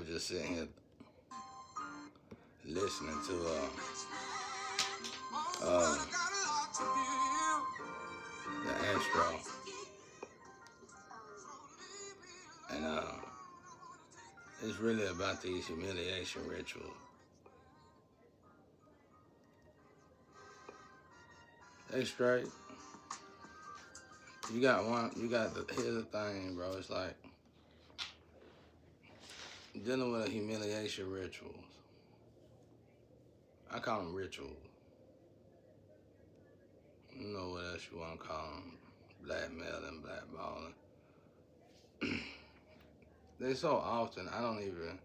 just sitting here listening to the Astro, and it's really about these humiliation rituals. They straight. You got one. Here's the thing, bro. It's like dealing with a humiliation rituals. I call them rituals. You know what else you want to call them? Blackmailing, blackballing. They so often I don't even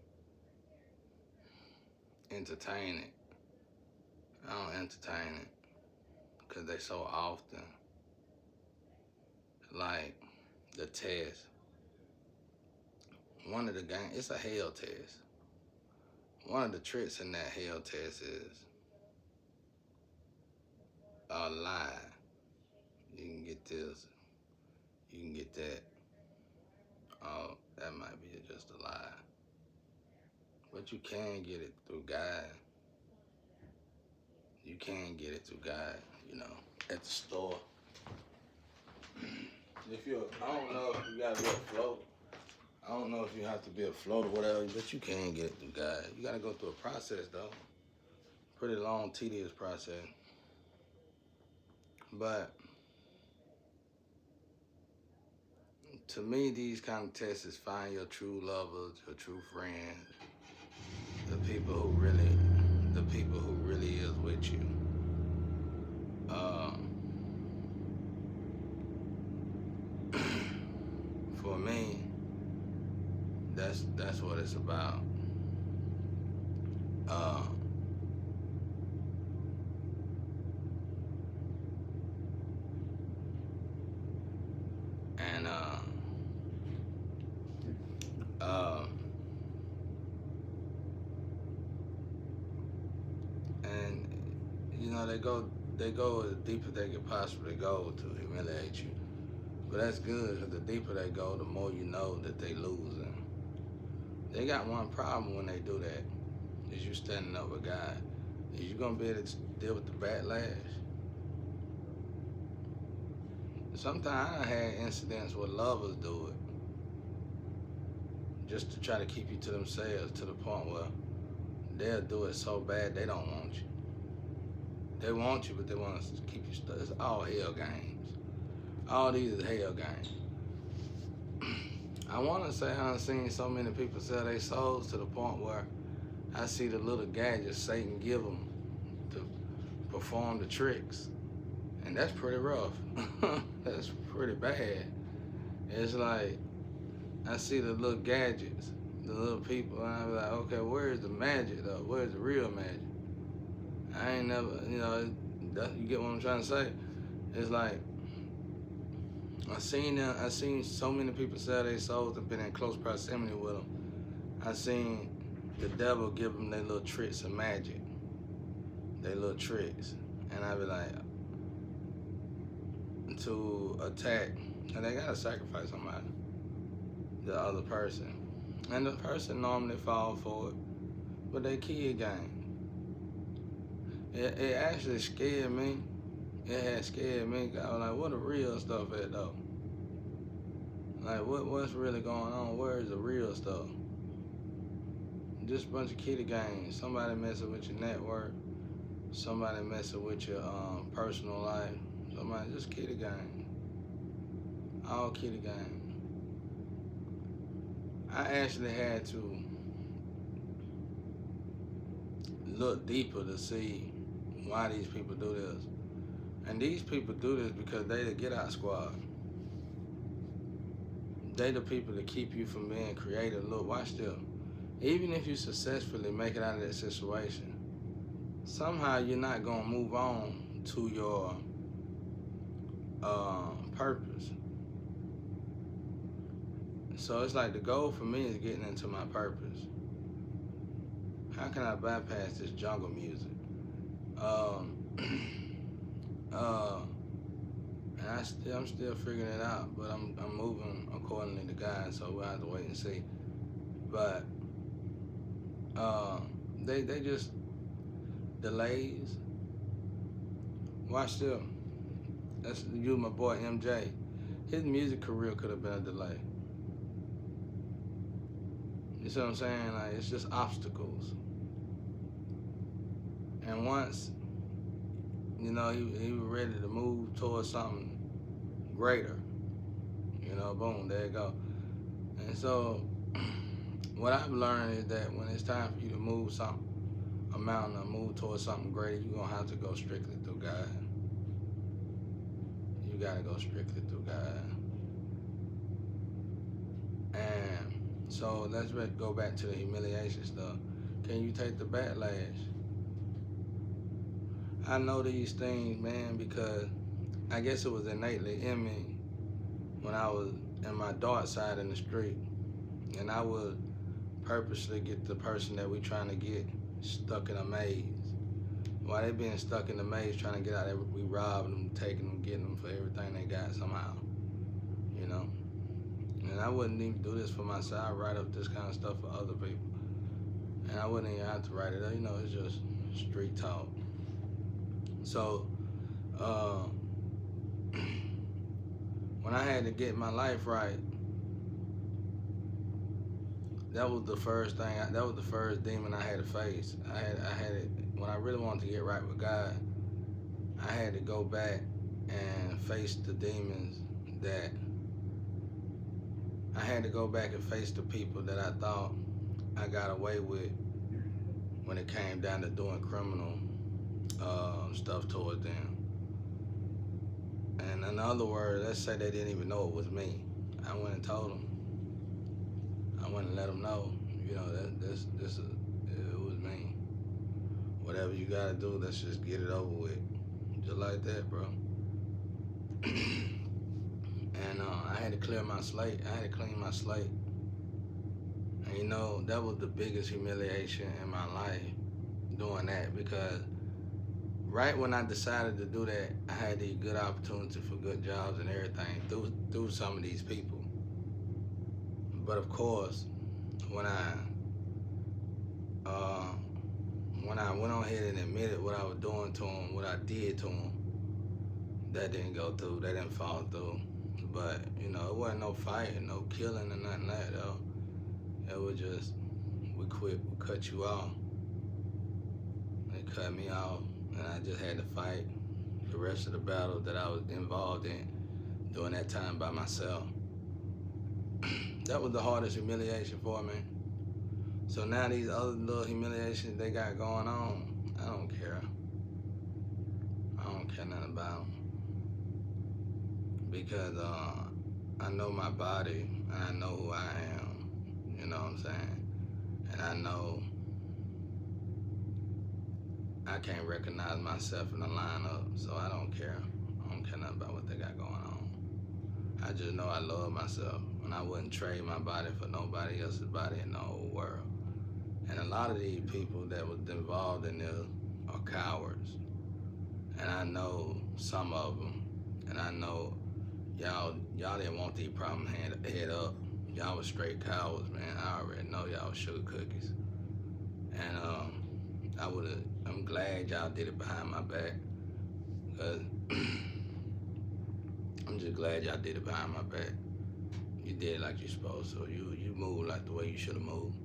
entertain it. I don't entertain it because they so often. Like the test. One of the games, it's a hell test. One of the tricks in that hell test is a lie. You can get this, you can get that. Oh, that might be just a lie. But you can get it through God. You can get it through God, at the store. I don't know if you gotta be afloat. I don't know if you have to be afloat or whatever, but you can get it through God. You gotta go through a process though. Pretty long, tedious process. But to me, these kind of tests is find your true lovers, your true friends, the people who really is with you. For me, that's what it's about. And they go as deep as they could possibly go to humiliate you. But that's good, because the deeper they go, the more you know that they losing. They got one problem when they do that, is you standing up with God. Is you gonna be able to deal with the backlash? Sometimes I had incidents where lovers do it, just to try to keep you to themselves, to the point where they'll do it so bad they don't want you. They want you, but they want to keep you stuck. It's all hell games. All these is hell games. I want to say I've seen so many people sell their souls to the point where I see the little gadgets Satan give them to perform the tricks. And that's pretty rough. That's pretty bad. It's like, I see the little gadgets, the little people, and I be like, okay, where's the magic though? Where's the real magic? I ain't never, you get what I'm trying to say? It's like, I seen so many people sell their souls and been in close proximity with them. I seen the devil give them their little tricks of magic, their little tricks. And I be like, to attack, and they gotta sacrifice somebody, the other person. And the person normally fall for it, but they kid game. It actually scared me. It had scared me. I was like, what the real stuff at though? Like, what's really going on? Where is the real stuff? Just a bunch of kiddie games. Somebody messing with your network. Somebody messing with your personal life. Somebody just kiddie game. All kiddie game. I actually had to look deeper to see why these people do this. And these people do this because they the get out squad. They the people that keep you from being creative. Look, watch this. Even if you successfully make it out of that situation, somehow you're not gonna move on to your purpose. So it's like the goal for me is getting into my purpose. How can I bypass this jungle music? And I'm still figuring it out, but I'm moving accordingly to God, so we'll have to wait and see. But They just delays. Watch them. That's you, my boy MJ. His music career could have been a delay. You see what I'm saying? Like, it's just obstacles. And once, he was ready to move towards something greater, boom, there you go. And so, what I've learned is that when it's time for you to move a mountain or move towards something greater, you're going to have to go strictly through God. You got to go strictly through God. And so let's go back to the humiliation stuff. Can you take the backlash? I know these things, man, because I guess it was innately in me when I was in my dark side in the street. And I would purposely get the person that we trying to get stuck in a maze. While they being stuck in the maze trying to get out, we robbing them, taking them, getting them for everything they got somehow, And I wouldn't even do this for myself. I write up this kind of stuff for other people. And I wouldn't even have to write it up, it's just street talk. So, when I had to get my life right, that was the first thing. That was the first demon I had to face. I had it when I really wanted to get right with God. I had to go back and face the demons that I had to go back and face the people that I thought I got away with when it came down to doing criminal stuff towards them. And in other words, let's say they didn't even know it was me. I went and told them. I went and let them know, it was me. Whatever you gotta do, let's just get it over with. Just like that, bro. And I had to clear my slate. I had to clean my slate. And that was the biggest humiliation in my life, doing that, because right when I decided to do that, I had these good opportunities for good jobs and everything through some of these people. But of course, when I went on ahead and admitted what I was doing to them, what I did to them, that didn't go through. That didn't fall through. But it wasn't no fighting, no killing, or nothing like that though. It was just we cut you off. They cut me off, and I just had to fight the rest of the battle that I was involved in during that time by myself. That was the hardest humiliation for me. So now these other little humiliations they got going on, I don't care. I don't care nothing about them. Because I know my body, and I know who I am, you know what I'm saying? And I know I can't recognize myself in the lineup, so I don't care. I don't care nothing about what they got going on. I just know I love myself, and I wouldn't trade my body for nobody else's body in the whole world. And a lot of these people that was involved in this are cowards. And I know some of them, and I know y'all didn't want these problems head up. Y'all was straight cowards, man. I already know y'all was sugar cookies. And I'm glad y'all did it behind my back. Cause I'm just glad y'all did it behind my back. You did like you're supposed to. You moved like the way you should have moved.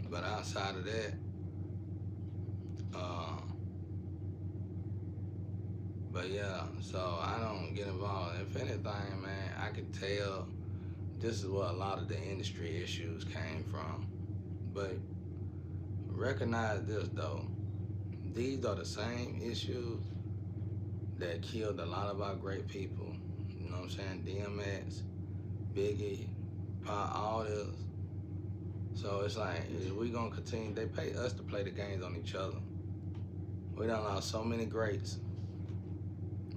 But outside of that, but yeah, so I don't get involved. If anything, man, I could tell this is where a lot of the industry issues came from. But recognize this though, these are the same issues that killed a lot of our great people. You know what I'm saying? DMX, Biggie, Pac, all this. So it's like, is we gonna continue? They pay us to play the games on each other. We done lost so many greats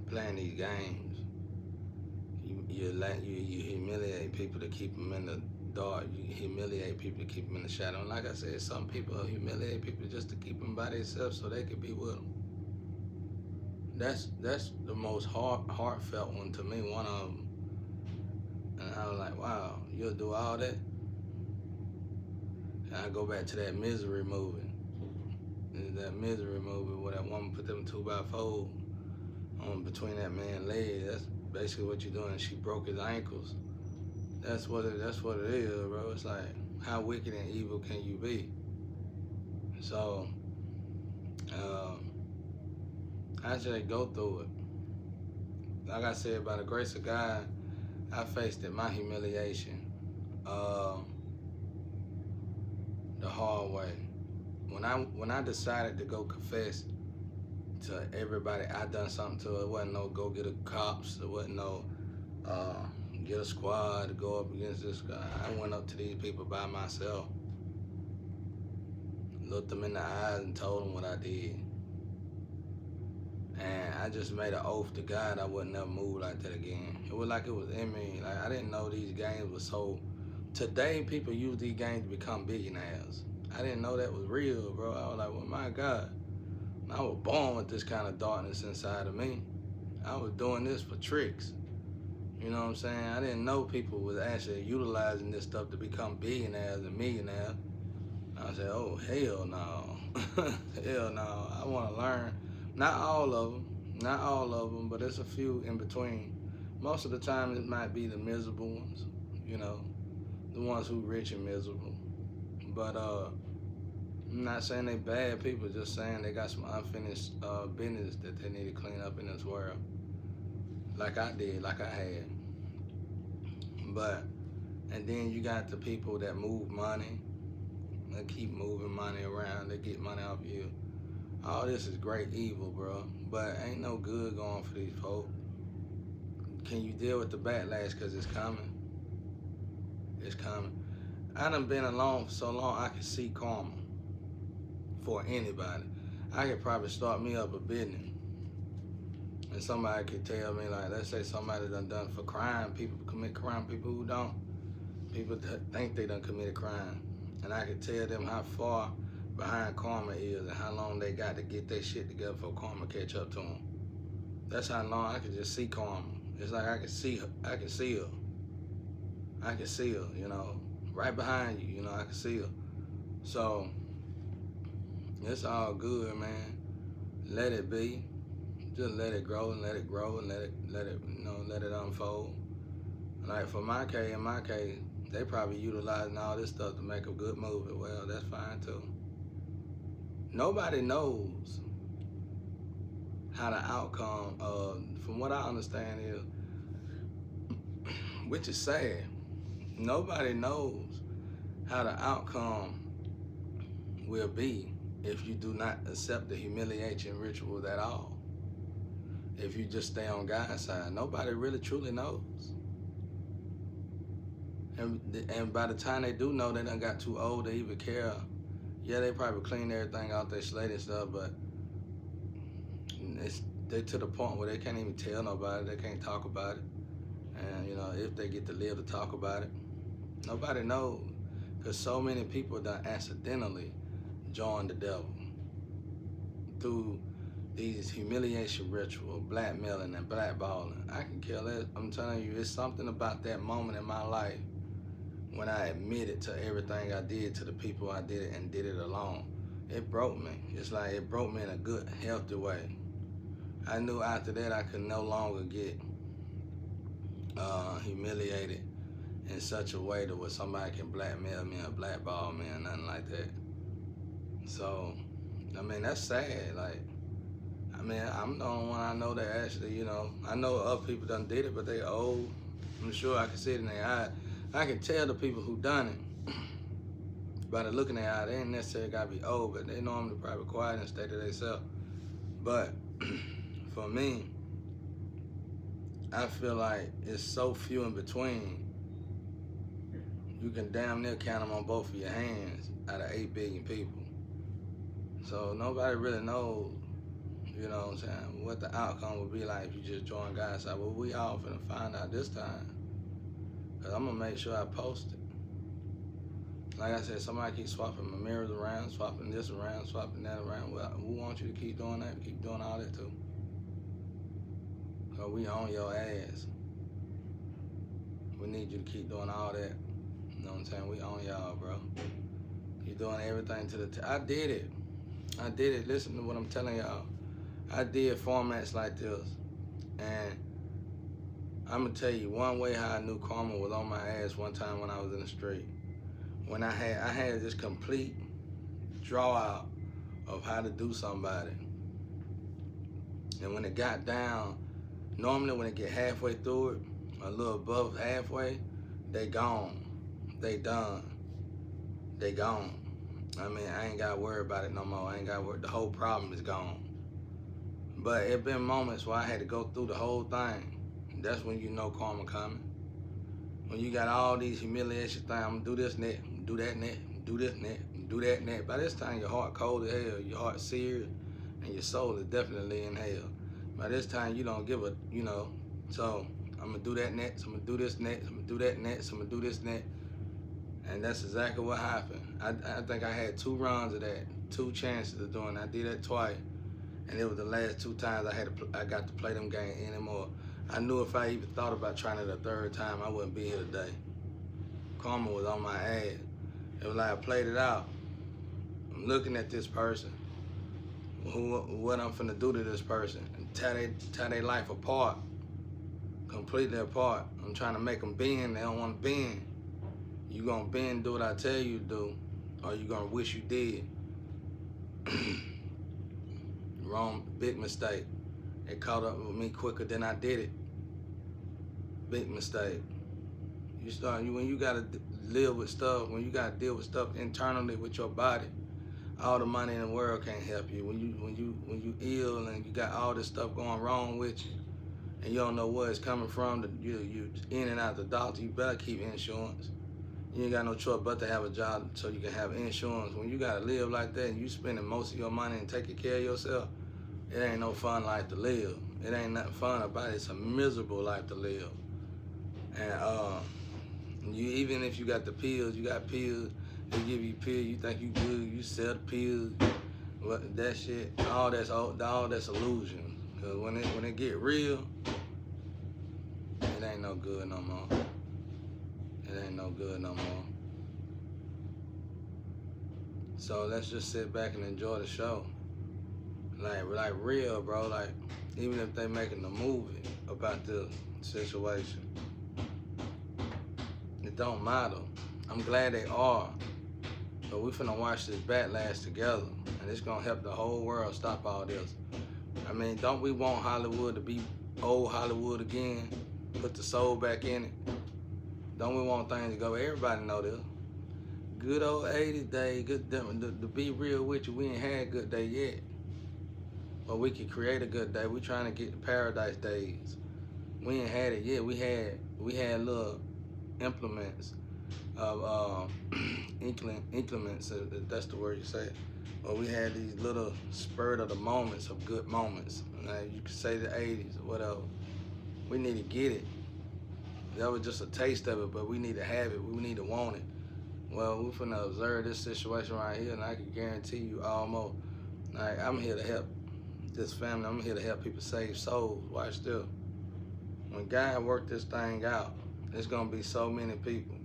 playing these games. You humiliate people to keep them in the dark. You humiliate people to keep them in the shadow. And like I said, some people humiliate people just to keep them by themselves so they could be with them. That's the most heartfelt one to me, one of them. And I was like, wow, you'll do all that? And I go back to that Misery movie. That Misery movie where that woman put them 2x4 on between that man's legs. That's basically what you're doing. She broke his ankles. That's what it is, bro. It's like, how wicked and evil can you be? So, I just go through it. Like I said, by the grace of God, I faced it, my humiliation, the hard way. When I decided to go confess to everybody I done something to, it wasn't no go get a cops, it wasn't no get a squad to go up against this guy. I went up to these people by myself, looked them in the eyes and told them what I did. And I just made an oath to God I wouldn't never move like that again. It was like it was in me. Like, I didn't know these games were so... Today, people use these games to become billionaires. I didn't know that was real, bro. I was like, well, my God. I was born with this kind of darkness inside of me. I was doing this for tricks. You know what I'm saying? I didn't know people was actually utilizing this stuff to become billionaires and millionaires. I said, oh, hell no. Hell no. I want to learn. Not all of them, but there's a few in between. Most of the time, it might be the miserable ones, you know, the ones who rich and miserable. But I'm not saying they bad people, just saying they got some unfinished business that they need to clean up in this world. Like I did, like I had. But, and then you got the people that move money. They keep moving money around. They get money off you. All this is great evil, bro. But ain't no good going for these folk. Can you deal with the backlash? Because it's coming. It's coming. I done been alone for so long, I can see karma for anybody. I could probably start me up a business. And somebody could tell me, like, let's say somebody done for crime. People commit crime, people who don't. People think they done committed crime. And I could tell them how far behind karma is and how long they got to get their shit together for karma catch up to them. That's how long I can just see karma. It's like I can see her. I can see her. I can see her, you know, right behind you, you know, I can see her. So, it's all good, man. Let it be. Just let it grow and let it grow and let it unfold. Like for in my case, they probably utilizing all this stuff to make a good movie. Well, that's fine too. Nobody knows how the outcome from what I understand is, which is sad, nobody knows how the outcome will be if you do not accept the humiliation ritual at all. If you just stay on God's side, nobody really truly knows. And by the time they do know, they done got too old to even care. Yeah, they probably clean everything out their slate and stuff, but they to the point where they can't even tell nobody. They can't talk about it. And, you know, if they get to live to talk about it, nobody knows. Because so many people done accidentally joined the devil through these humiliation rituals, blackmailing and blackballing. I can kill it. I'm telling you, it's something about that moment in my life when I admitted to everything I did to the people I did it and did it alone. It broke me. It's like it broke me in a good, healthy way. I knew after that I could no longer get humiliated in such a way to where somebody can blackmail me or blackball me or nothing like that. So, I mean, that's sad. Like, I mean, I'm the only one I know that actually, you know, I know other people done did it, but they old. I'm sure I can see it in their eye. I can tell the people who done it by the look in their eye. They ain't necessarily gotta be old, but they normally probably quiet and stay to themselves. But for me, I feel like it's so few in between. You can damn near count them on both of your hands out of 8 billion people. So nobody really knows, you know what I'm saying, what the outcome would be like if you just join God's side. Well, we all finna find out this time. Because I'm going to make sure I post it. Like I said, somebody keeps swapping my mirrors around, swapping this around, swapping that around. Well, who wants you to keep doing that? Keep doing all that too. Because we on your ass. We need you to keep doing all that. You know what I'm saying? We on y'all, bro. doing everything to the I did it. I did it. Listen to what I'm telling y'all. I did formats like this. And I'm gonna tell you one way how I knew karma was on my ass one time when I was in the street. When I had this complete draw out of how to do somebody. And when it got down, normally when it get halfway through it, a little above halfway, they gone. They done. They gone. I mean, I ain't got to worry about it no more. I ain't got to worry. The whole problem is gone. But it been moments where I had to go through the whole thing. That's when you know karma coming. When you got all these humiliation things, I'm gonna do this net, do that net, do this net, do that net. By this time, your heart cold as hell, your heart seared, and your soul is definitely in hell. By this time, you don't give a, so I'm gonna do that net, so I'm gonna do this net, so I'm gonna do that net, so I'm gonna do this net. And that's exactly what happened. I think I had 2 runs of that, 2 chances of doing that. I did that twice, and it was the last 2 times I got to play them games anymore. I knew if I even thought about trying it a 3rd time, I wouldn't be here today. Karma was on my ass. It was like I played it out. I'm looking at this person, what I'm finna do to this person, and tear their life apart, completely apart. I'm trying to make them bend. They don't want to bend. You gonna bend, do what I tell you to do, or you gonna wish you did. Wrong, big mistake. It caught up with me quicker than I did it. Big mistake. When you gotta live with stuff, when you gotta deal with stuff internally with your body, all the money in the world can't help you. When you ill and you got all this stuff going wrong with you, and you don't know where it's coming from, you in and out the doctor, you better keep insurance. You ain't got no choice but to have a job so you can have insurance. When you gotta live like that and you spending most of your money and taking care of yourself, it ain't no fun life to live. It ain't nothing fun about it. It's a miserable life to live. And even if you got the pills, you got pills, they give you pills, you think you good, you sell the pills, but that shit, all that's illusion. Cause when it get real, it ain't no good no more. It ain't no good no more. So let's just sit back and enjoy the show. Like real, bro. Like, even if they making a movie about this situation, it don't matter. I'm glad they are. But we finna watch this backlash together, and it's gonna help the whole world stop all this. I mean, don't we want Hollywood to be old Hollywood again? Put the soul back in it. Don't we want things to go? Everybody know this. Good old 80s days, to be real with you, we ain't had a good day yet. But we can create a good day. We trying to get the paradise days. We ain't had it yet. We had little implements of increments, if that's the word you say. But we had these little spurt of the moments of good moments. You could say the 80s or whatever. We need to get it. That was just a taste of it, but we need to have it. We need to want it. Well, we're finna observe this situation right here, and I can guarantee you almost, like, I'm here to help this family. I'm here to help people save souls. Watch this. When God worked this thing out, there's gonna be so many people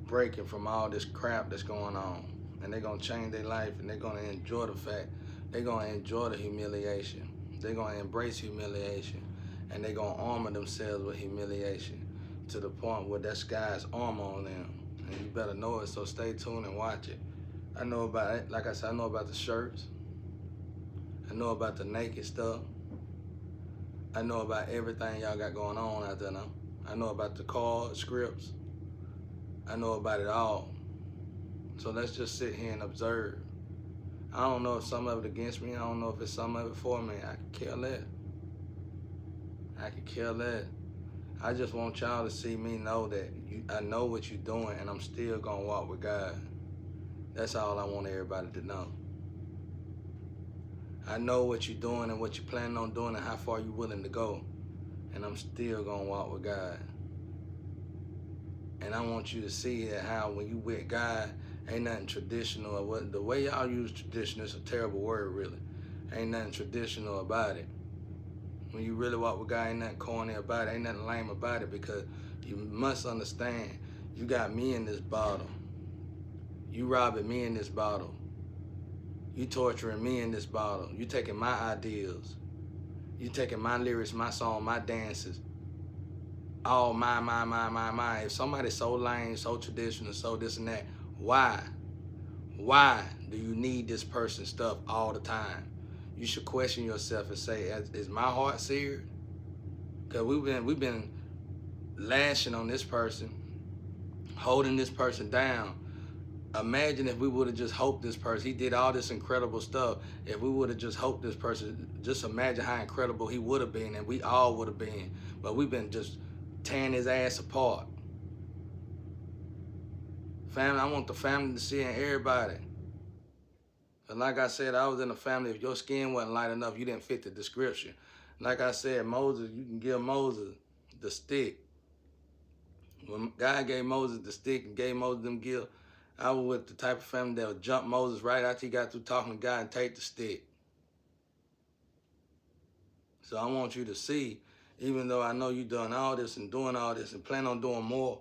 breaking from all this crap that's going on, and they're gonna change their life, and they're gonna enjoy the fact, they're gonna enjoy the humiliation. They're gonna embrace humiliation, and they're gonna armor themselves with humiliation to the point where that sky's armor on them. And you better know it, so stay tuned and watch it. I know about it. Like I said, I know about the shirts. I know about the naked stuff. I know about everything y'all got going on out there now. I know about the cards, scripts. I know about it all. So let's just sit here and observe. I don't know if some of it against me. I don't know if it's some of it for me. I could care less. I could care less. I just want y'all to see me know that I know what you're doing, and I'm still gonna walk with God. That's all I want everybody to know. I know what you're doing and what you're planning on doing and how far you're willing to go, and I'm still gonna walk with God. And I want you to see that how when you with God, ain't nothing traditional. Or the way y'all use tradition is a terrible word, really. Ain't nothing traditional about it. When you really walk with God, ain't nothing corny about it, ain't nothing lame about it, because you must understand, you got me in this bottle. You robbing me in this bottle. You torturing me in this bottle. You taking my ideals. You taking my lyrics, my song, my dances. All mine. If somebody's so lame, so traditional, so this and that, why? Why do you need this person's stuff all the time? You should question yourself and say, is my heart seared? Because we've been lashing on this person, holding this person down. Imagine if we would have just hoped this person. He did all this incredible stuff. If we would have just hoped this person, just imagine how incredible he would have been, and we all would have been. But we've been just tearing his ass apart. Family, I want the family to see in everybody. And like I said, I was in a family. If your skin wasn't light enough, you didn't fit the description. Like I said, Moses, you can give Moses the stick. When God gave Moses the stick and gave Moses them gifts, I was with the type of family that would jump Moses right after he got through talking to God and take the stick. So I want you to see, even though I know you done all this and doing all this and plan on doing more,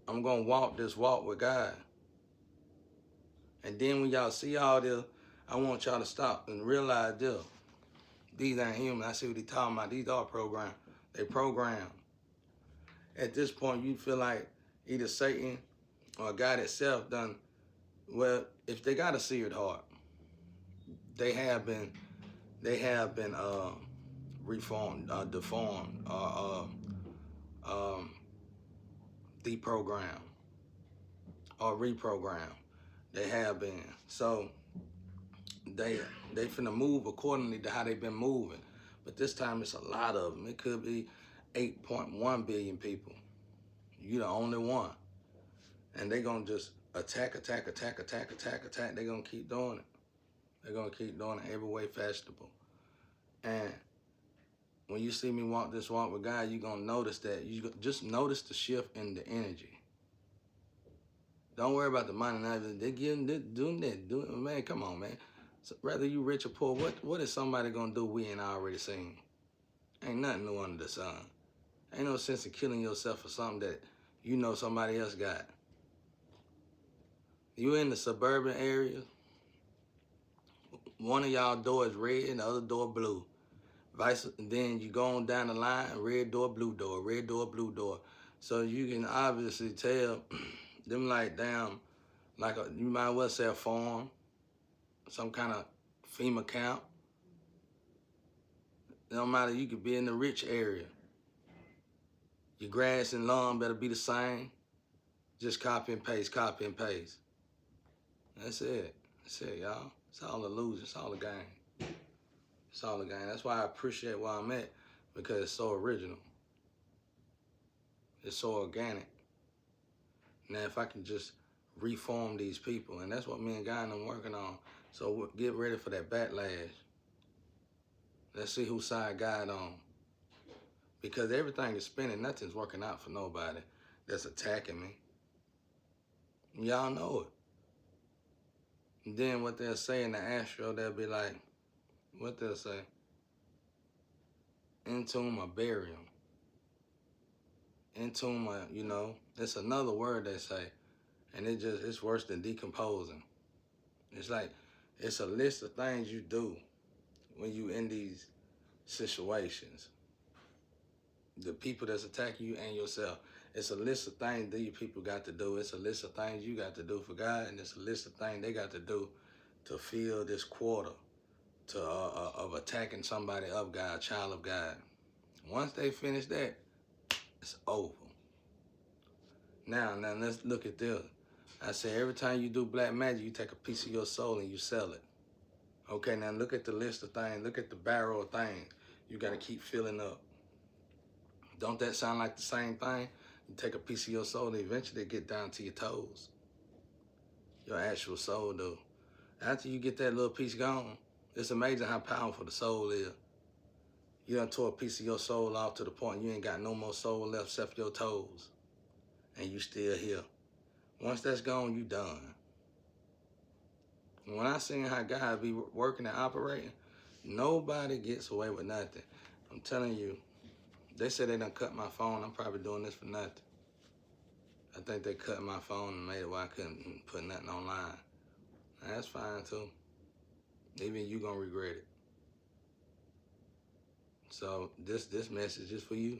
I'm going to walk this walk with God. And then when y'all see all this, I want y'all to stop and realize this. These ain't human. I see what he talking about. These are programmed. They programmed. At this point, you feel like either Satan or God itself done, well, if they got a seared heart, they have been reformed, deformed, deprogrammed, or reprogrammed. They have been. So they finna move accordingly to how they've been moving. But this time it's a lot of them. It could be 8.1 billion people. You the only one. And they gonna just attack. They gonna keep doing it. They're gonna keep doing it every way fashionable. And when you see me walk this walk with God, you're gonna notice that. You just notice the shift in the energy. Don't worry about the money. They're getting this, doing that. Man, come on, man. So whether you rich or poor, what is somebody gonna do we ain't already seen? Ain't nothing new under the sun. Ain't no sense in killing yourself for something that you know somebody else got. You in the suburban area, one of y'all door is red and the other door blue. Then you go on down the line, red door, blue door, red door, blue door. So you can obviously tell them like damn, you might well say a farm, some kind of FEMA camp. It don't matter, you could be in the rich area. Your grass and lawn better be the same. Just copy and paste. That's it. That's it, y'all. It's all illusion. It's all a game. It's all a game. That's why I appreciate where I'm at, because it's so original. It's so organic. Now, if I can just reform these people, and that's what me and Guy and I'm working on. So get ready for that backlash. Let's see whose side God on. Because everything is spinning. Nothing's working out for nobody that's attacking me. Y'all know it. And then what they'll say in the astro, they'll be like, what they'll say? Entomb or bury him. Entomb, it's another word they say. And it's worse than decomposing. It's like, it's a list of things you do when you in these situations. The people that's attacking you and yourself. It's a list of things these people got to do. It's a list of things you got to do for God, and it's a list of things they got to do to fill this quarter of attacking somebody of God, child of God. Once they finish that, it's over. Now let's look at this. I say every time you do black magic, you take a piece of your soul and you sell it. Okay, now look at the list of things. Look at the barrel of things you got to keep filling up. Don't that sound like the same thing? You take a piece of your soul and eventually get down to your toes. Your actual soul, though. After you get that little piece gone, it's amazing how powerful the soul is. You done tore a piece of your soul off to the point you ain't got no more soul left except your toes. And you still here. Once that's gone, you done. And when I seen how God be working and operating, nobody gets away with nothing. I'm telling you, they said they done cut my phone. I'm probably doing this for nothing. I think they cut my phone and made it where I couldn't put nothing online. And that's fine too. Even you gonna regret it. So this message is for you.